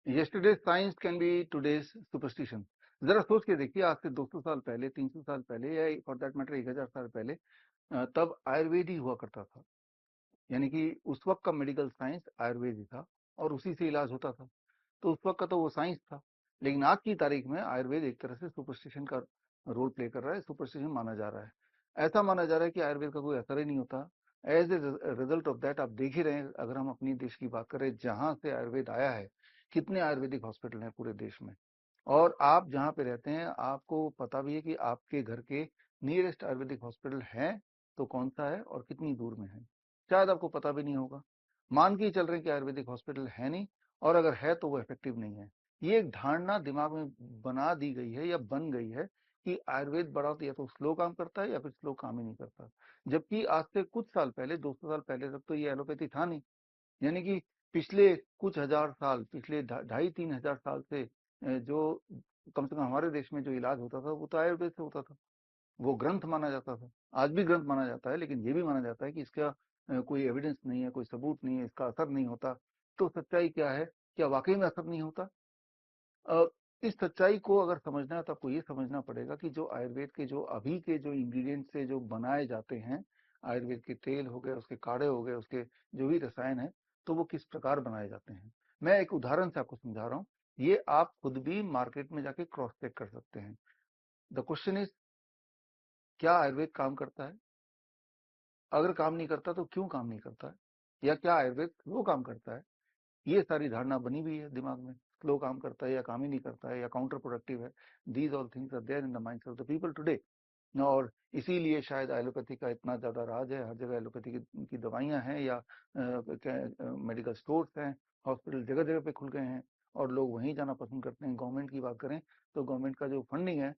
Yesterday's science can be today's superstition. जरा सोच के देखिए, आज से 200 साल पहले, 300 साल पहले, या फॉर दैट मैटर 1000 साल पहले तब आयुर्वेद ही हुआ करता था। यानी कि उस वक्त का मेडिकल साइंस आयुर्वेद ही था और उसी से इलाज होता था। तो उस वक्त का तो वो साइंस था। लेकिन आज की तारीख में आयुर्वेद एक तरह से सुपरस्टिशन का रोल प्ले कर रहा है, सुपरस्टिशन माना जा रहा है। ऐसा माना जा रहा है कि आयुर्वेद का कोई असर ही नहीं होता। As a result of that आप देख ही रहे हैं, अगर हम अपनी देश की बात करें जहां से आयुर्वेद आया है, कितने आयुर्वेदिक हॉस्पिटल हैं पूरे देश में। और आप जहाँ पे रहते हैं आपको पता भी है कि आपके घर के नियरेस्ट आयुर्वेदिक हॉस्पिटल है तो कौन सा है और कितनी दूर में है, शायद आपको पता भी नहीं होगा। मान के ही चल रहे हैं कि आयुर्वेदिक हॉस्पिटल है नहीं, और अगर है तो वो इफेक्टिव नहीं है। ये एक धारणा दिमाग में बना दी गई है या बन गई है कि आयुर्वेद बड़ा या तो स्लो काम करता है या फिर स्लो काम ही नहीं करता। जबकि आज से कुछ साल पहले, 200 साल पहले तक तो ये एलोपैथी था नहीं। यानी कि पिछले कुछ हजार साल, पिछले 2.5-3 हजार साल से जो कम से कम हमारे देश में जो इलाज होता था वो तो आयुर्वेद से होता था। वो ग्रंथ माना जाता था। आज भी ग्रंथ माना जाता है, लेकिन ये भी माना जाता है कि इसका कोई एविडेंस नहीं है, कोई सबूत नहीं है, इसका असर नहीं होता। तो सच्चाई क्या है? क्या वाकई में असर नहीं होता? अ, इस सच्चाई को अगर समझना है तो आपको ये समझना पड़ेगा कि जो आयुर्वेद के जो अभी के जो इंग्रेडिएंट से जो बनाए जाते हैं, आयुर्वेद के तेल हो गए, उसके काढ़े हो गए, उसके जो भी रसायन है, तो वो किस प्रकार बनाए जाते हैं। मैं एक उदाहरण से आपको समझा रहा हूँ। ये आप खुद भी मार्केट में जाके क्रॉस चेक कर सकते हैं। द क्वेश्चन इज, क्या आयुर्वेद काम करता है? अगर काम नहीं करता तो क्यों काम नहीं करता है? या क्या आयुर्वेद स्लो काम करता है? ये सारी धारणा बनी हुई है दिमाग में। स्लो काम करता है या काम ही नहीं करता है या काउंटर प्रोडक्टिव है। These all things are there in the minds of the people today. और इसीलिए शायद एलोपैथी का इतना ज्यादा राज है। हर जगह एलोपैथी की दवाइयां हैं या मेडिकल स्टोर्स हैं, हॉस्पिटल जगह जगह पे खुल गए हैं और लोग वहीं जाना पसंद करते हैं। गवर्नमेंट की बात करें तो गवर्नमेंट का जो फंडिंग है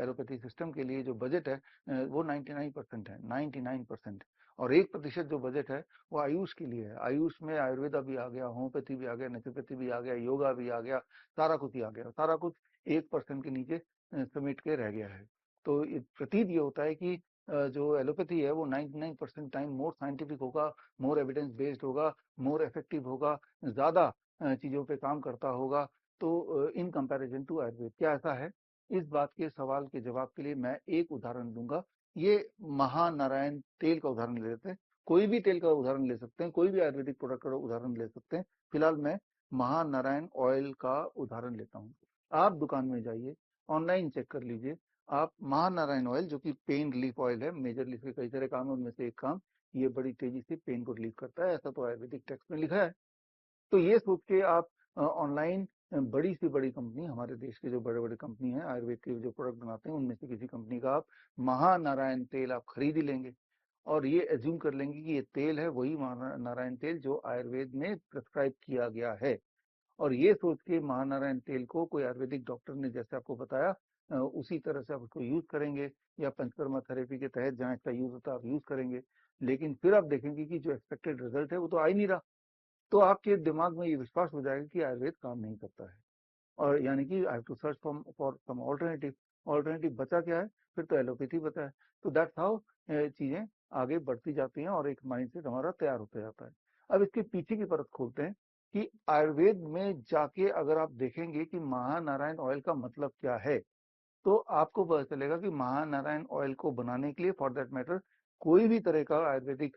एलोपैथी सिस्टम के लिए, जो बजट है वो 99% है, 99%। और 1% जो बजट है वो आयुष के लिए है। आयुष में आयुर्वेदा भी आ गया, होम्योपैथी भी आ गया, नेचुरोपैथी भी आ गया, योगा भी आ गया, सारा कुछ ही आ गया। सारा कुछ 1% के नीचे समेट के रह गया है। तो प्रतीत ये होता है कि जो एलोपैथी है वो 99% टाइम मोर साइंटिफिक होगा, मोर एविडेंस बेस्ड होगा, मोर इफेक्टिव होगा, ज्यादा चीजों पे काम करता होगा। तो इन कंपैरिजन टू आयुर्वेद, क्या ऐसा है? इस बात के सवाल के जवाब के लिए मैं एक उदाहरण दूंगा। ये महानारायण तेल का उदाहरण ले लेते हैं। कोई भी तेल का उदाहरण ले सकते हैं, कोई भी आयुर्वेदिक प्रोडक्ट का उदाहरण ले सकते हैं। फिलहाल मैं महानारायण ऑयल का उदाहरण लेता हूँ। आप दुकान में जाइए, ऑनलाइन चेक कर लीजिए। आप महानारायण ऑयल, जो कि पेन रिलीफ ऑयल है, मेजरली इसके कई सारे काम है, उनमें से एक काम ये बड़ी तेजी से पेन को रिलीफ करता है, ऐसा तो आयुर्वेदिक टेक्स्ट में लिखा है। तो ये सोच के आप ऑनलाइन बड़ी सी बड़ी कंपनी, हमारे देश के जो बड़े बड़े कंपनी है आयुर्वेद के जो प्रोडक्ट बनाते हैं, उनमें से किसी कंपनी का आप महानारायण तेल आप खरीद ही लेंगे और ये एज्यूम कर लेंगे कि ये तेल है वही महानारायण तेल जो आयुर्वेद में प्रिस्क्राइब किया गया है। और ये सोच के महानारायण तेल को कोई आयुर्वेदिक डॉक्टर ने जैसे आपको बताया उसी तरह से आप उसको यूज करेंगे, या पंचकर्मा थेरेपी के तहत जहाँ इसका यूज होता है आप यूज करेंगे। लेकिन फिर आप देखेंगे कि जो एक्सपेक्टेड रिजल्ट है वो तो आ ही नहीं रहा। तो आपके दिमाग में ये विश्वास हो जाएगा कि आयुर्वेद काम नहीं करता है, और यानी कि I have to search for some alternative. Alternative बचा क्या है? फिर तो एलोपैथी बचा है। तो दैट्स हाउ चीजें आगे बढ़ती जाती हैं और एक माइंडसेट हमारा तैयार होता जाता है। अब इसके पीछे की परत खोलते हैं कि आयुर्वेद में जाके अगर आप देखेंगे कि महानारायण ऑयल का मतलब क्या है, तो आपको पता चलेगा कि महानारायण ऑयल को बनाने के लिए, फॉर दैट मैटर, कोई भी तरह का आयुर्वेदिक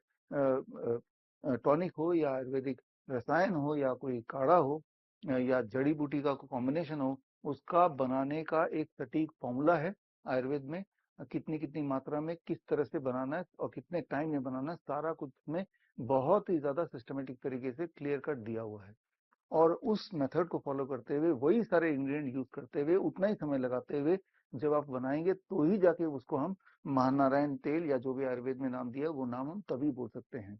टॉनिक हो या आयुर्वेदिक रसायन हो या कोई काढ़ा हो या जड़ी बूटी का कॉम्बिनेशन हो, उसका बनाने का एक सटीक फॉर्मूला है आयुर्वेद में। कितनी कितनी मात्रा में किस तरह से बनाना है और कितने टाइम में बनाना है, सारा कुछ में बहुत ही ज्यादा सिस्टमेटिक तरीके से क्लियर कट दिया हुआ है। और उस मेथड को फॉलो करते हुए, वही सारे इंग्रेडिएंट यूज करते हुए, उतना ही समय लगाते हुए जब आप बनाएंगे तो ही जाके उसको हम महानारायण तेल या जो भी आयुर्वेद में नाम दिया वो नाम हम तभी बोल सकते हैं।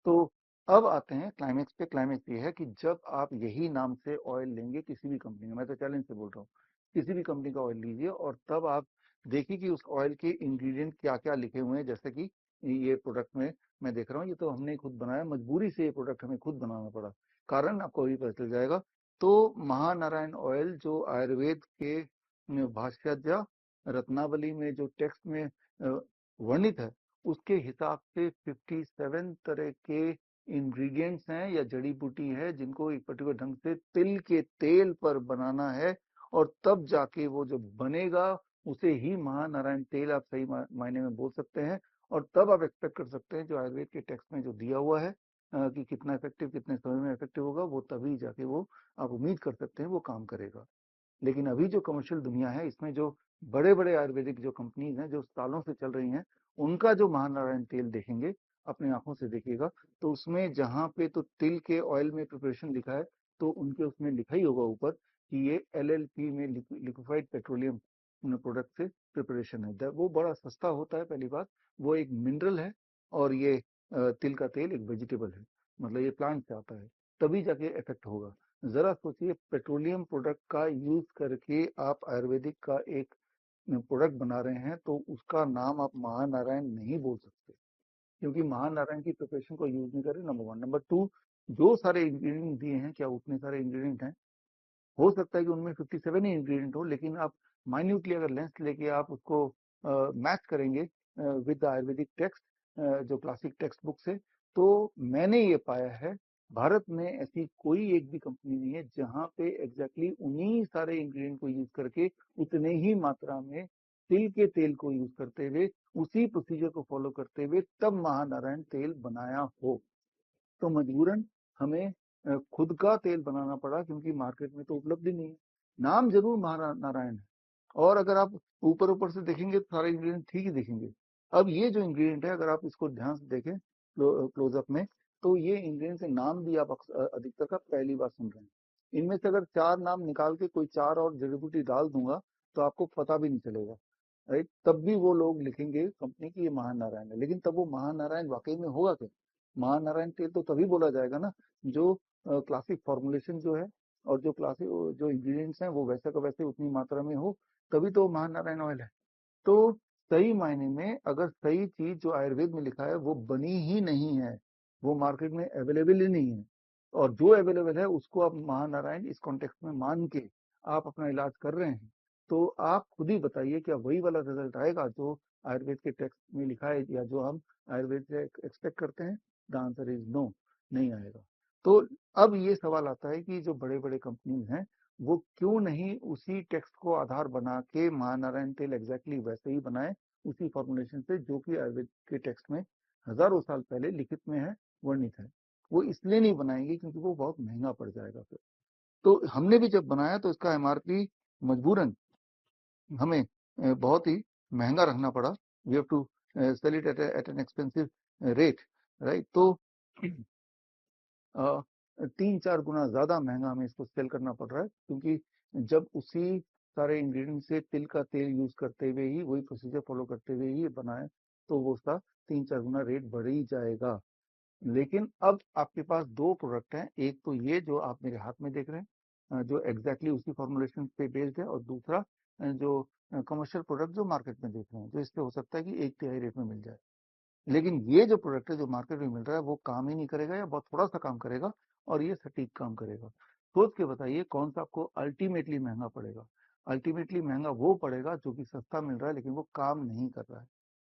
तो अब आते हैं क्लाइमेक्स पे। क्लाइमेक्स ये है कि जब आप यही नाम से ऑयल लेंगे किसी भी कंपनी का, मैं तो चैलेंज से बोल रहा हूँ, किसी भी कंपनी का ऑयल लीजिए और तब आप देखिए कि उस ऑयल के इंग्रेडिएंट क्या क्या लिखे हुए हैं। जैसे कि ये प्रोडक्ट में मैं देख रहा हूँ, ये तो हमने खुद बनाया, मजबूरी से ये प्रोडक्ट हमें खुद बनाना पड़ा, कारण आपको अभी पता चल जाएगा। तो महानारायण ऑयल जो आयुर्वेद के भाष्यज्ञ रत्नावली में जो टेक्स्ट में वर्णित है, उसके हिसाब से 57 तरह के इंग्रेडिएंट्स हैं या जड़ी बूटी है जिनको एक पर्टिकुलर ढंग से तिल के तेल पर बनाना है, और तब जाके वो जो बनेगा उसे ही महानारायण तेल आप सही मायने में बोल सकते हैं। और तब आप एक्सपेक्ट कर सकते हैं जो आयुर्वेद के टेक्स्ट में जो दिया हुआ है कि कितना इफेक्टिव, कितने समय में इफेक्टिव होगा, वो तभी जाके वो आप उम्मीद कर सकते हैं वो काम करेगा। लेकिन अभी जो कमर्शियल दुनिया है, इसमें जो बड़े बड़े आयुर्वेदिक जो कंपनीज हैं जो सालों से चल रही हैं, उनका जो महानारायण तेल देखेंगे, अपनी आंखों से देखिएगा, तो उसमें जहाँ पे तो तिल के ऑयल में प्रिपरेशन लिखा है, तो उनके उसमें लिखा ही होगा ऊपर कि ये LLP में लिक्विफाइड पेट्रोलियम प्रोडक्ट से प्रिपरेशन है। वो बड़ा सस्ता होता है, पहली बात, वो एक मिनरल है, और ये तिल का तेल एक वेजिटेबल है, मतलब ये प्लांट से आता है, तभी जाके इफेक्ट होगा। जरा सोचिए, पेट्रोलियम प्रोडक्ट का यूज करके आप आयुर्वेदिक का एक प्रोडक्ट बना रहे हैं, तो उसका नाम आप महानारायण नहीं बोल सकते, क्योंकि महानारायण की प्रिपरेशन को यूज नहीं कर रहे, नंबर वन। नंबर टू, जो सारे इंग्रेडिएंट दिए हैं, क्या उतने सारे इंग्रेडिएंट हैं? हो सकता है कि उनमें 57 ही इंग्रेडिएंट हो, लेकिन आप माइन्यूटली अगर लेंस लेके आप उसको मैच करेंगे विद द आयुर्वेदिक टेक्स्ट, जो क्लासिक टेक्स्ट बुक से, तो मैंने ये पाया है भारत में ऐसी कोई एक भी कंपनी नहीं है जहां पे एग्जैक्टली उन्हीं सारे इंग्रेडिएंट को यूज करके उतने ही मात्रा में तिल के तेल को यूज करते हुए, उसी प्रोसीजर को फॉलो करते हुए तब महानारायण तेल बनाया हो। तो मजबूरन हमें खुद का तेल बनाना पड़ा, क्योंकि मार्केट में तो उपलब्ध ही नहीं है। नाम जरूर महानारायण है, और अगर आप ऊपर ऊपर से देखेंगे तो सारे इंग्रेडिएंट ठीक ही दिखेंगे। अब ये जो इंग्रेडिएंट है, अगर आप इसको ध्यान से देखें क्लोजअप में, तो ये इंग्रेडिएंट के नाम भी आप अधिकतर का पहली बार सुन रहे हैं। इनमें से अगर 4 नाम निकाल के कोई 4 और जड़ी बूटी डाल दूंगा, तो आपको पता भी नहीं चलेगा, राइट? तब भी वो लोग लिखेंगे कंपनी की ये महानारायण है, लेकिन तब वो महानारायण वाकई में होगा क्या? महानारायण तेल तो तभी बोला जाएगा ना, जो क्लासिक फॉर्मुलेशन जो है, और जो क्लासिक जो इंग्रेडिएंट्स हैं वो वैसे का वैसे उतनी मात्रा में हो, तभी तो महानारायण ऑयल है। तो सही मायने में अगर सही चीज जो आयुर्वेद में लिखा है वो बनी ही नहीं है, वो मार्केट में अवेलेबल ही नहीं है, और जो अवेलेबल है उसको आप महानारायण इस कॉन्टेक्स्ट में मान के आप अपना इलाज कर रहे हैं, तो आप खुद ही बताइए क्या वही वाला रिजल्ट आएगा जो आयुर्वेद के टेक्स्ट में लिखा है, या जो हम आयुर्वेद से एक्सपेक्ट करते हैं? द आंसर इज नो, नहीं आएगा। तो अब ये सवाल आता है कि जो बड़े बड़े कंपनीज हैं, वो क्यों नहीं उसी टेक्स्ट को आधार बना के महानारायण तेल एग्जैक्टली वैसे ही बनाए, उसी फॉर्मुलेशन से जो कि आयुर्वेद के टेक्स्ट में हजारों साल पहले लिखित में है, वर्णित है। वो इसलिए नहीं बनाएंगे क्योंकि वो बहुत महंगा पड़ जाएगा फिर। तो हमने भी जब बनाया तो इसका MRP मजबूरन हमें बहुत ही महंगा रखना पड़ा। We have to sell it at an expensive rate, right? तो 3-4 गुना ज्यादा महंगा हमें इसको सेल करना पड़ रहा है, क्योंकि जब उसी सारे इंग्रेडिएंट से तिल का तेल यूज करते हुए ही, वही प्रोसीजर फॉलो करते हुए ही बनाए, तो वो उसका 3-4 गुना रेट बढ़ ही जाएगा। लेकिन अब आपके पास दो प्रोडक्ट हैं, एक तो ये जो आप मेरे हाथ में देख रहे हैं, जो एग्जैक्टली उसी फॉर्मुलेशन पे बेस्ड है, और दूसरा जो कमर्शियल प्रोडक्ट जो मार्केट में देख रहे हैं, जो इससे हो सकता है कि 1/3 रेट में मिल जाए। लेकिन ये जो प्रोडक्ट है जो मार्केट में मिल रहा है, वो काम ही नहीं करेगा, या बहुत थोड़ा सा काम करेगा, और ये सटीक काम करेगा। सोच के बताइए कौन सा आपको अल्टीमेटली महंगा पड़ेगा? अल्टीमेटली महंगा वो पड़ेगा जो कि सस्ता मिल रहा है लेकिन वो काम नहीं कर रहा है।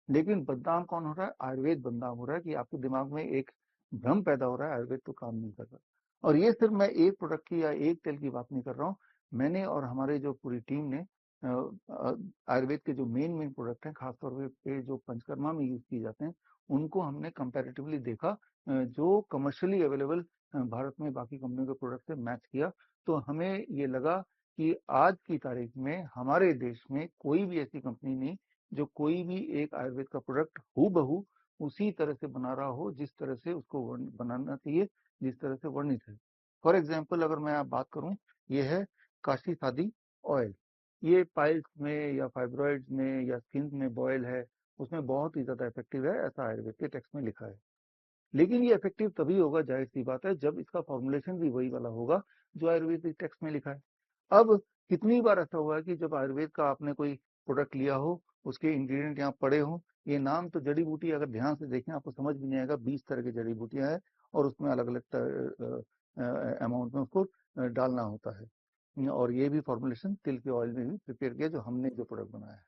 लेकिन बदनाम कौन हो रहा है? आयुर्वेद बदनाम हो रहा है, कि आपके दिमाग में एक भ्रम पैदा हो रहा है आयुर्वेद तो काम नहीं कर रहा। और ये सिर्फ मैं एक प्रोडक्ट की या एक तेल की बात नहीं कर रहा हूँ। मैंने और हमारे जो पूरी टीम ने आयुर्वेद के जो मेन मेन प्रोडक्ट हैं, खासतौर पे जो पंचकर्मा में यूज किए जाते हैं, उनको हमने कंपैरेटिवली देखा, जो कमर्शियली अवेलेबल भारत में बाकी कंपनियों के प्रोडक्ट से मैच किया। तो हमें ये लगा कि आज की तारीख में हमारे देश में कोई भी ऐसी कंपनी नहीं जो कोई भी एक आयुर्वेद का प्रोडक्ट हूबहू उसी तरह से बना रहा हो जिस तरह से उसको बनाना चाहिए, जिस तरह से वर्णित है। फॉर एग्जाम्पल अगर मैं आप बात करूं, ये है काशी सादी ऑयल। ये पाइल्स में या फाइब्रॉइड्स में या स्किन में बॉयल है, उसमें बहुत ही ज्यादा इफेक्टिव है, ऐसा आयुर्वेद के टेक्स्ट में लिखा है। लेकिन ये इफेक्टिव तभी होगा, जाहिर सी बात है, जब इसका फॉर्मुलेशन भी वही वाला होगा जो आयुर्वेदिक टेक्स्ट में लिखा है। अब कितनी बार ऐसा हुआ है कि जब आयुर्वेद का आपने कोई प्रोडक्ट लिया हो, उसके इंग्रेडिएंट यहाँ पड़े हो, ये नाम तो जड़ी बूटी अगर ध्यान से देखें आपको समझ भी नहीं आएगा, 20 तरह की जड़ी बूटियां हैं, और उसमें अलग अलग अमाउंट में उसको डालना होता है। और ये भी फॉर्मुलेशन तिल के ऑयल में भी प्रिपेयर किया, जो हमने जो प्रोडक्ट बनाया है।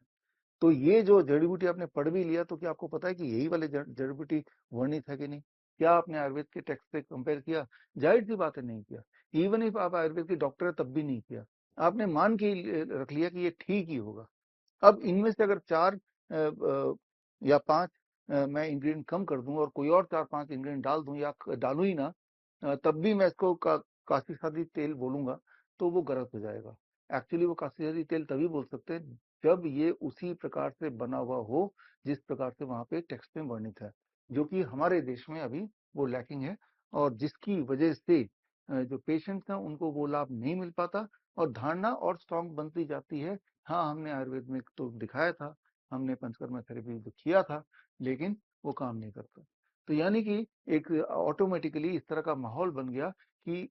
तो ये जो जड़ी बूटी आपने पढ़ भी लिया, तो क्या आपको पता है कि यही वाले जड़ी बूटी वर्णित है कि नहीं? क्या आपने आयुर्वेद के टेक्स्ट से कंपेयर किया? जाहिर सी बात है नहीं किया। इवन इफ आप आयुर्वेद के डॉक्टर है तब भी नहीं किया। आपने मान के रख लिया कि ये ठीक ही होगा। अब इनमें से अगर 4 या 5 मैं इंग्रेडिएंट कम कर दूं और कोई और 4-5 इंग्रेडिएंट डाल दूं या डालूं ही ना, तब भी मैं इसको काशी सादी तेल बोलूंगा तो वो गलत हो जाएगा। एक्चुअली वो काशी सादी तेल तभी बोल सकते हैं जब ये उसी प्रकार से बना हुआ हो जिस प्रकार से वहां पे टेक्स्ट में वर्णित है, जो कि हमारे देश में अभी वो लैकिंग है, और जिसकी वजह से जो पेशेंट्स हैं उनको वो लाभ नहीं मिल पाता और धारणा और स्ट्रांग बनती जाती है। हाँ, हमने आयुर्वेद में तो दिखाया था, हमने पंचकर्मा थेरेपी तो किया था, लेकिन वो काम नहीं करता। तो यानी कि एक ऑटोमेटिकली इस तरह का माहौल बन गया कि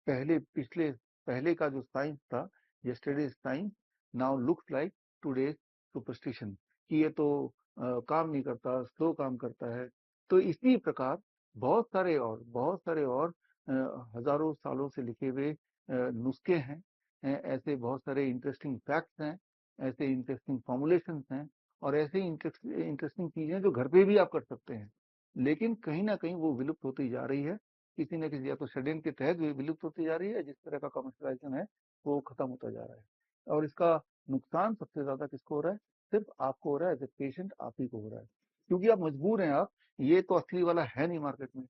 पहले का जो साइंस था, yesterday's science now looks like today's superstition, कि ये तो काम नहीं करता, स्लो काम करता है। तो इसी प्रकार बहुत सारे और हजारों सालों से लिखे हुए नुस्खे हैं, ऐसे बहुत सारे इंटरेस्टिंग फैक्ट्स हैं, ऐसे इंटरेस्टिंग फॉर्मुलेशंस हैं, और ऐसे इंटरेस्टिंग चीजें जो घर पे भी आप कर सकते हैं, लेकिन कहीं ना कहीं वो विलुप्त होती जा रही है। किसी न किसी या तो षड्यंत्र के तहत भी विलुप्त होती जा रही है, जिस तरह का कमर्शलाइजेशन है वो खत्म होता जा रहा है। और इसका नुकसान सबसे ज्यादा किसको हो रहा है? सिर्फ आपको हो रहा है, एज ए पेशेंट आप ही को हो रहा है, क्योंकि आप मजबूर हैं। आप ये तो असली वाला है नहीं मार्केट में,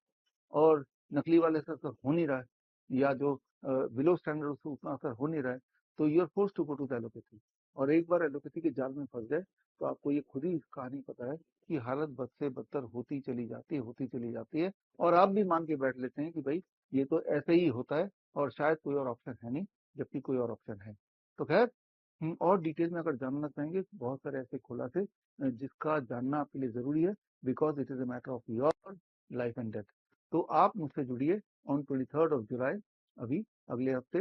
और नकली वाले से असर हो नहीं रहा है, या जो बिलो स्टैंडर्ड उससे उतना असर हो नहीं रहा है, तो you are force to go to the allopathy. और एक बार एलोपैथी के जाल में फंस गए तो आपको ये खुद ही कहानी पता है कि हालत बद से बदतर होती चली जाती है, और आप भी मान के बैठ लेते हैं कि भाई ये तो ऐसे ही होता है और शायद कोई और ऑप्शन है नहीं, जबकि कोई और ऑप्शन है। तो खैर, और डिटेल में अगर जानना चाहेंगे तो बहुत सारे ऐसे खुलासे जिसका जानना आपके लिए जरूरी है, because it is a matter of your life and death. तो आप मुझसे जुड़िए ऑन 23 जुलाई, अभी अगले हफ्ते।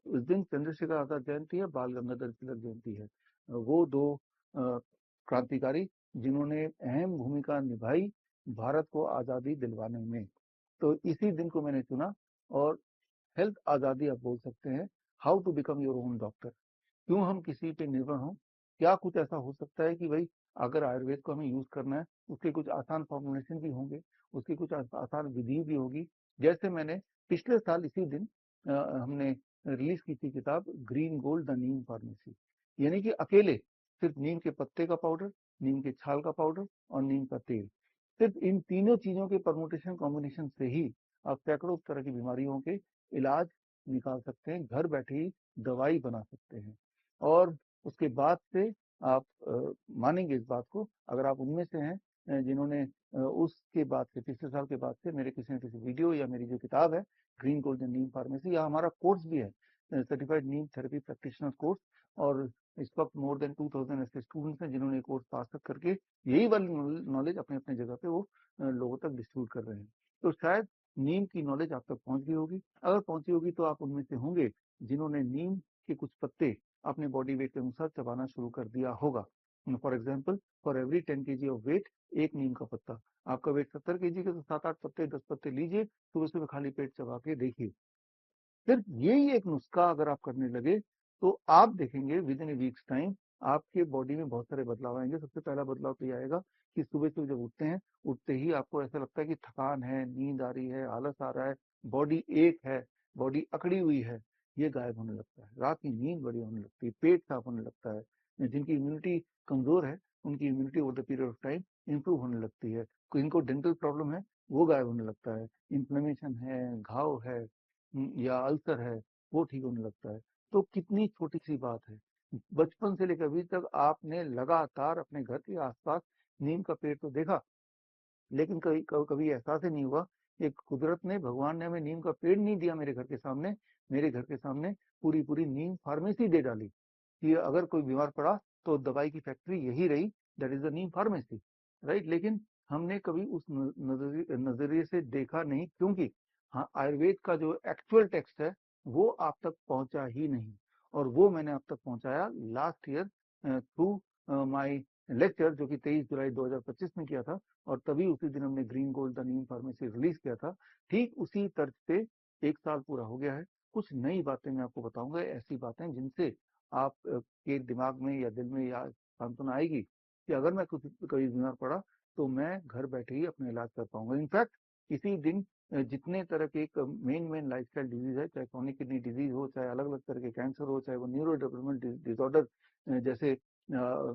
उस दिन चंद्रशेखर आजाद जयंती है, बाल गंगाधर तिलक जयंती है। वो दो क्रांतिकारी जिन्होंने अहम भूमिका निभाई भारत को आजादी दिलवाने में, तो इसी दिन को मैंने चुना। और हेल्थ आजादी आप बोल सकते हैं, how to become your own doctor, क्यों हम किसी पे निर्भर हों। क्या कुछ ऐसा हो सकता है कि भाई अगर आयुर्वेद को हमें यूज करना है, उसके कुछ आसान फॉर्मुलेशन भी होंगे, उसकी कुछ आसान विधि भी होगी। जैसे मैंने पिछले साल इसी दिन हमने रिलीज की थी किताब green gold the Neem pharmacy, यानी कि अकेले सिर्फ नीम के पत्ते का पाउडर, नीम के छाल का पाउडर और नीम का तेल, सिर्फ इन तीनों चीजों के परमुटेशन कॉम्बिनेशन से ही आप सैकड़ों तरह की बीमारियों के इलाज निकाल सकते हैं, घर बैठे ही दवाई बना सकते हैं। और उसके बाद से आप मानेंगे इस बात को, अगर आप उनमें से हैं जिन्होंने उसके बाद से पिछले साल के बाद से मेरे किसी न किसी वीडियो या मेरी जो किताब है ग्रीन गोल्डन नीम फार्मेसी, या हमारा कोर्स भी है सर्टिफाइड नीम थेरेपी प्रैक्टिशनर कोर्स, और इस वक्त मोर देन 2000 ऐसे स्टूडेंट्स हैं जिन्होंने कोर्स पास करके यही वाली नॉलेज अपने अपने जगह पे वो लोगों तक डिस्ट्रीब्यूट कर रहे हैं। तो शायद नीम की नॉलेज आप तक पहुंच गई होगी। अगर पहुंची होगी तो आप उनमें से होंगे जिन्होंने नीम के कुछ पत्ते अपने बॉडी वेट के अनुसार चबाना शुरू कर दिया होगा। For example, for every 10 kg of weight एक नीम का पत्ता। आपका वेट 70 kg के तो 7-8 पत्ते 10 पत्ते लीजिए, सुबह सुबह खाली पेट चबा के देखिए। सिर्फ यही एक नुस्खा अगर आप करने लगे तो आप देखेंगे with in A weeks time आपके बॉडी में बहुत सारे बदलाव आएंगे। सबसे पहला बदलाव तो ये आएगा कि सुबह सुबह जब उठते हैं, उठते ही आपको ऐसा लगता है कि थकान है, नींद आ रही है, आलस आ रहा है, बॉडी एक है, बॉडी अकड़ी हुई है, ये गायब होने लगता है। रात की नींद बड़ी होने लगती है, पेट साफ होने लगता है। जिनकी इम्यूनिटी कमजोर है उनकी immunity over the period of time improve होने लगती है। इनको डेंटल प्रॉब्लम है वो गायब होने लगता है, इन्फ्लेमेशन है, घाव है, या अल्सर है, वो ठीक होने लगता है। तो कितनी छोटी सी बात है, बचपन से लेकर अभी तक आपने लगातार अपने घर के आसपास नीम का पेड़ तो देखा, लेकिन कभी एहसास ही नहीं हुआ कि कुदरत ने, भगवान ने हमें नीम का पेड़ नहीं दिया मेरे घर के सामने, मेरे घर के सामने पूरी पूरी नीम फार्मेसी दे डाली कि अगर कोई बीमार पड़ा तो दवाई की फैक्ट्री यही रही, that is the Neem pharmacy, right. लेकिन हमने कभी उस नजरिए से देखा नहीं, क्योंकि हाँ, आयुर्वेद का जो एक्चुअल टेक्स्ट है वो आप तक पहुंचा ही नहीं, और वो मैंने आप तक पहुंचाया last year through my lecture, जो कि 23 जुलाई 2025 में किया था। और तभी उसी दिन हमने green gold the Neem pharmacy release किया था। ठीक उसी तर्ज पे 1 साल पूरा हो गया है। कुछ नई बातें मैं आपको बताऊंगा, ऐसी बातें जिनसे आप के दिमाग में या दिल में या सांत्वना आएगी कि अगर मैं कुछ कभी बीमार पड़ा तो मैं घर बैठे ही अपना इलाज कर पाऊंगा। इनफैक्ट इसी दिन जितने तरह के एक मेन लाइफस्टाइल डिजीज है, चाहे क्रोनिक किडनी डिजीज हो, चाहे अलग अलग तरह के कैंसर हो, चाहे वो न्यूरो डेवलपमेंट डिसऑर्डर जैसे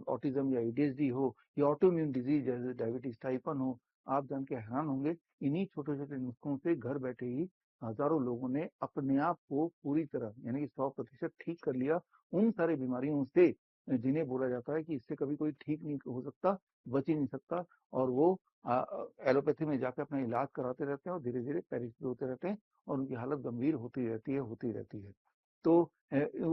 ऑटिज्म या एडीएचडी हो, या ऑटोइम्यून डिजीज जैसे डायबिटीज टाइप 1 हो, आप जान के हैरान होंगे इन्हीं छोटे छोटे नुस्खों से घर बैठे ही हजारों लोगों ने अपने आप को पूरी तरह यानी कि 100% ठीक कर लिया उन सारी बीमारियों से जिन्हें बोला जाता है कि इससे कभी कोई ठीक नहीं हो सकता, बच ही नहीं सकता, और वो एलोपैथी में जाकर अपना इलाज कराते रहते हैं और धीरे धीरे पैरालिसिस होते रहते हैं और उनकी हालत गंभीर होती रहती है। तो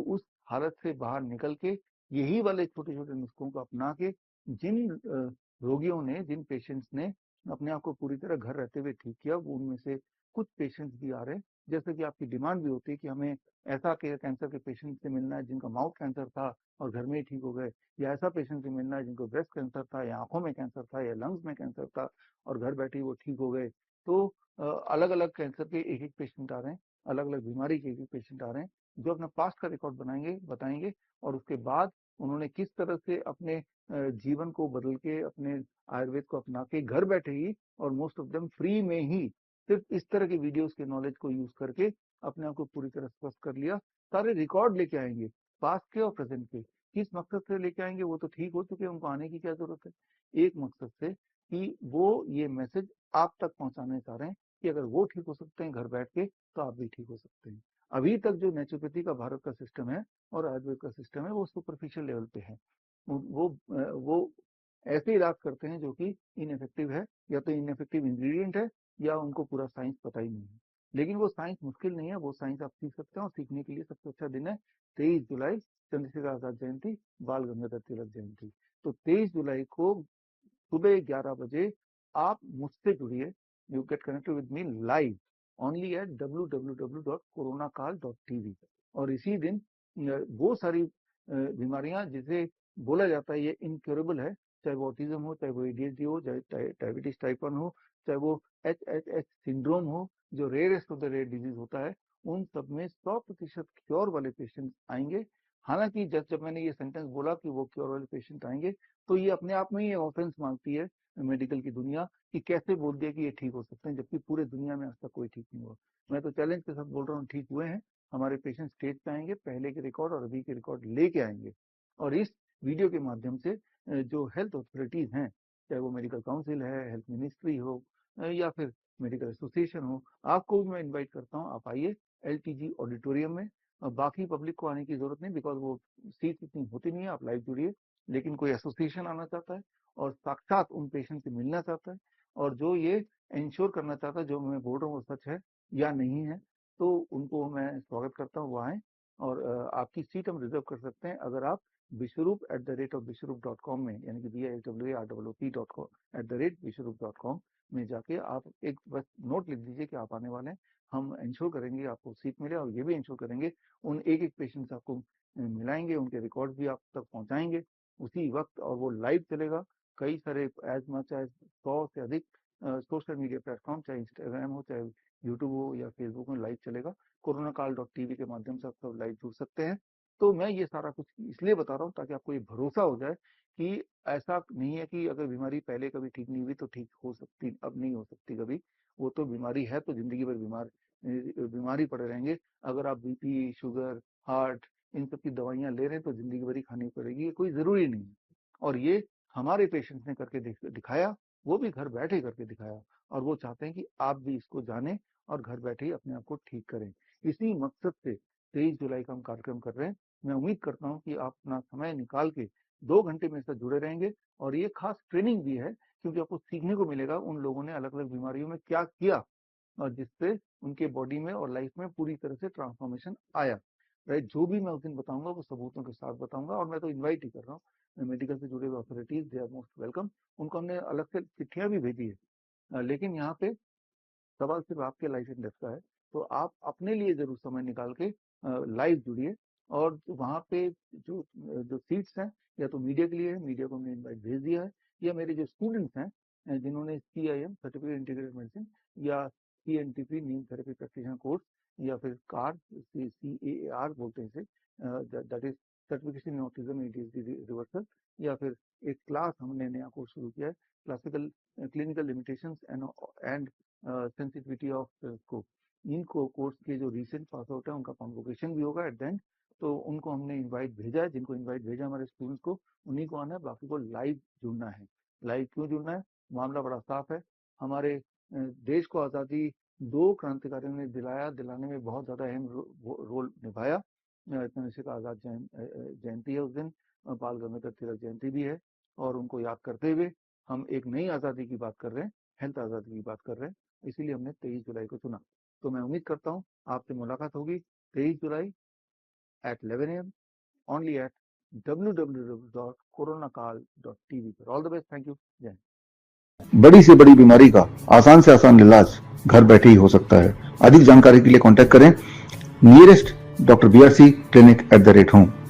उस हालत से बाहर निकल के यही वाले छोटे छोटे नुस्खों को अपना के जिन रोगियों ने, जिन पेशेंट्स ने अपने आप को पूरी तरह घर रहते हुए ठीक किया, वो उनमें से कुछ पेशेंट्स भी आ रहे हैं। जैसे कि आपकी डिमांड भी होती है कि हमें ऐसा कैंसर के पेशेंट से मिलना है जिनका माउथ कैंसर था और घर में ही ठीक हो गए, या ऐसा पेशेंट से मिलना है जिनको ब्रेस्ट कैंसर था, या आंखों में कैंसर था, या लंग्स में कैंसर था और घर बैठे ही वो ठीक हो गए। तो अलग अलग कैंसर के एक एक पेशेंट आ रहे हैं, अलग अलग बीमारी के एक एक पेशेंट आ रहे हैं, जो अपना पास्ट का रिकॉर्ड बताएंगे और उसके बाद उन्होंने किस तरह से अपने जीवन को बदल के, अपने आयुर्वेद को अपना के घर बैठे ही और मोस्ट ऑफ देम फ्री में ही सिर्फ इस तरह के वीडियोस के नॉलेज को यूज करके अपने आप को पूरी तरह स्वस्थ कर लिया। सारे रिकॉर्ड लेके आएंगे, पास्ट के और प्रेजेंट के। किस मकसद से लेके आएंगे, वो तो ठीक हो चुके हैं, उनको आने की क्या जरूरत है। एक मकसद से कि वो ये मैसेज आप तक पहुंचाने चाह रहे हैं कि अगर वो ठीक हो सकते हैं घर बैठ के, तो आप भी ठीक हो सकते हैं। अभी तक जो नेचुरोपैथी का भारत का सिस्टम है और आयुर्वेद का सिस्टम है, वो सुपरफिशियल लेवल पे है। वो ऐसे इलाज करते हैं जो कि इनइफेक्टिव है, या तो इनइफेक्टिव इंग्रेडिएंट है, या उनको पूरा साइंस पता ही नहीं है। लेकिन वो साइंस मुश्किल नहीं है, वो साइंस आप सीख सकते हैं, और सीखने के लिए सबसे अच्छा दिन है 23 जुलाई, चंद्रशेखर आजाद जयंती, बाल गंगाधर तिलक जयंती। तो 23 जुलाई को सुबह 11 बजे आप मुझसे जुड़िए, you get connected with me live only at www.coronacall.tv। और इसी दिन वो सारी बीमारियां जिसे बोला जाता है ये इनक्योरेबल है, चाहे वो ऑटिज्म हो, चाहे वो एडीएचडी हो, चाहे डायबिटीज टाइप 1 हो, चाहे वो एच सिंड्रोम हो, जो rarest of the rare disease होता है, उन सब में 100% क्योर वाले पेशेंट आएंगे। हालांकि जब मैंने ये सेंटेंस बोला कि वो क्योर वाले पेशेंट आएंगे, तो ये अपने आप में ही ऑफेंस मांगती है मेडिकल की दुनिया, कि कैसे बोल दिया कि ये ठीक हो सकते हैं, जबकि पूरे दुनिया में आज तक कोई ठीक नहीं हुआ। मैं तो चैलेंज के साथ बोल रहा हूँ, ठीक हुए हैं। हमारे पेशेंट स्टेज पे आएंगे, पहले के रिकॉर्ड और अभी के रिकॉर्ड लेके आएंगे, और इस वीडियो के माध्यम से जो हेल्थ अथॉरिटीज हैं, चाहे वो मेडिकल काउंसिल है, हेल्थ मिनिस्ट्री हो, या फिर मेडिकल एसोसिएशन हो, आपको भी मैं इन्वाइट करता हूँ, आप आइए LTG ऑडिटोरियम में। बाकी पब्लिक को आने की जरूरत नहीं, बिकॉज वो सीट इतनी होती नहीं है, आप लाइव जुड़िए। लेकिन कोई एसोसिएशन आना चाहता है और साक्षात उन पेशेंट से मिलना चाहता है, और जो ये इंश्योर करना चाहता है जो मैं बोल रहा हूँ वो सच है या नहीं है, तो उनको मैं स्वागत करता हूँ, वो आए। और आपकी सीट हम रिजर्व कर सकते हैं अगर आप विश्वरूप@विश्वरूप.com में, यानी कि BISWAROOP.com में जाके आप एक बस नोट लिख दीजिए कि आप आने वाले हैं। हम इंश्योर करेंगे आपको सीट मिले, और ये भी इंश्योर करेंगे उन एक एक पेशेंट से आपको मिलाएंगे, उनके रिकॉर्ड भी आप तक पहुंचाएंगे उसी वक्त, और वो लाइव चलेगा। कई सारे एज मच एज 100 से अधिक सोशल मीडिया प्लेटफॉर्म, चाहे इंस्टाग्राम हो, चाहे यूट्यूब हो, या फेसबुक में लाइव चलेगा। coronacall.tv के माध्यम से आप सब लाइव जुड़ सकते हैं। तो मैं ये सारा कुछ इसलिए बता रहा हूँ ताकि आपको ये भरोसा हो जाए कि ऐसा नहीं है कि अगर बीमारी पहले कभी ठीक नहीं हुई तो ठीक हो सकती, अब नहीं हो सकती कभी। वो तो बीमारी है, तो जिंदगी भर बीमारी पड़े रहेंगे। अगर आप बीपी, शुगर, हार्ट, इन सब की दवाइयां ले रहे हैं तो जिंदगी भर ही खानी पड़ेगी, ये कोई जरूरी नहीं है। और ये हमारे पेशेंट्स ने करके दिखाया, वो भी घर बैठे करके दिखाया, और वो चाहते हैं कि आप भी इसको जानें और घर बैठे ही अपने आप को ठीक करें। इसी मकसद से 23 जुलाई का हम कार्यक्रम कर रहे हैं। मैं उम्मीद करता हूँ कि आप अपना समय निकाल के 2 घंटे मेरे साथ जुड़े रहेंगे, और ये खास ट्रेनिंग भी है क्योंकि आपको सीखने को मिलेगा उन लोगों ने अलग अलग बीमारियों में क्या किया, और जिससे उनके बॉडी में और लाइफ में पूरी तरह से ट्रांसफॉर्मेशन आया। राइट, जो भी मैं उस दिन बताऊंगा वो सबूतों के साथ बताऊंगा, और मैं तो इन्वाइट ही कर रहा हूँ मेडिकल से जुड़े हुए authorities, they are most welcome. उनको हमने अलग से चिट्ठियां भी भेजी है, लेकिन यहाँ पे सवाल सिर्फ आपके लाइफ एंड डेथ का है। तो आप अपने लिए जरूर समय निकाल के लाइव जुड़िए, और वहाँ पे जो जो सीट्स हैं, या तो मीडिया के लिए है, मीडिया को हमने इनवाइट भेज दिया है, या मेरे जो स्टूडेंट्स हैं जिन्होंने CIM सर्टिफिकेट इंटीग्रेटेड मेडिसिन, या CNTP नीम थेरेपी प्रैक्टिशनर कोर्स, या फिर CAR, CAAR बोलते हैं इसे, that is certification in autism ADHD reversal, या फिर एक क्लास हमने नया कोर्स शुरू किया है, classical clinical limitations and sensitivity of scope. In course के जो रिसेंट पास आउट है उनका कॉन्वोकेशन भी होगा एट द एंड, तो उनको हमने इनवाइट भेजा है, जिनको इनवाइट भेजा हमारे स्टूडेंट्स को उन्हीं को आना है, बाकी को लाइव जुड़ना है। लाइव क्यों जुड़ना है? मामला बड़ा साफ है। हमारे देश को आज़ादी 2 क्रांतिकारियों ने दिलाने में बहुत ज़्यादा अहम रोल निभाया। चंद्रशेखर आज़ाद जयंती है उस दिन, बाल गंगाधर तिलक जयंती भी है, और उनको याद करते हुए हम एक नई आज़ादी की बात कर रहे हैं, हेल्थ आज़ादी की बात कर रहे हैं, इसीलिए हमने 23 जुलाई को चुना। तो मैं उम्मीद करता हूँ आपसे मुलाकात होगी 23 जुलाई at 11 a.m. only at www.coronakal.tv पर। All the best, thank you, जय हिंद। बड़ी से बड़ी बीमारी का आसान से आसान इलाज घर बैठे ही हो सकता है। अधिक जानकारी के लिए कांटेक्ट करें नियरेस्ट डॉक्टर BRC clinic@home।